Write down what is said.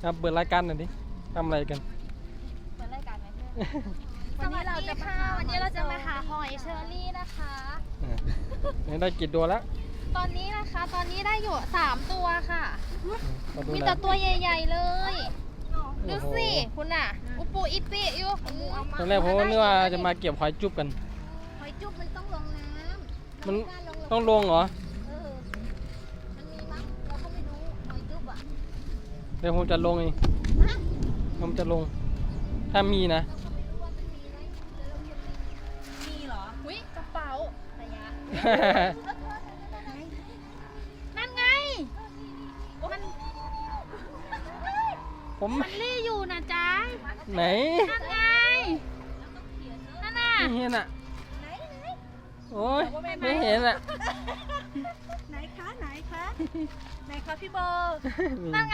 ครับเปิดรายการหน่อยดิทำอะไรกัน เปิดรายการไหมวันนี้เราจะค่ะวันนี้เราจะมาหาหอยเชอรี่นะคะ นี่ได้กี่ตัวแล้ว ตอนนี้นะคะตอนนี้ได้อยู่3ตัวค่ะ มาดู มี หน่ แต่ อย ตัวใหญ่ๆเลยดู โอ้โห สิคุณน่ะอุปูอิปิอยู่ ตอนแรกผมก็นึกว่าจะมาเก็บหอยจุ๊บกัน หอยจุ๊บมันต้องลงน้ำ มัน เราไม่กล้าลง ต้องลงเหรอ มันมีมั้งเราก็ไม่รู้หอยจุ๊บอ่ะ เดี๋ยวผมจะลงเองผมจะลง ถ้ามีนะ มีเหรออุ้ยกระเป๋าระยะนั่นไงมัน ผม มันรีอยู่นะจ๊ะ ไหน นั่นไงนั่นน่ะ ไม่เห็นอ่ะโอ้ยไม่เห็นอ่ะ ไหนคะไหนคะไหนคะพี่โบ นั่นไง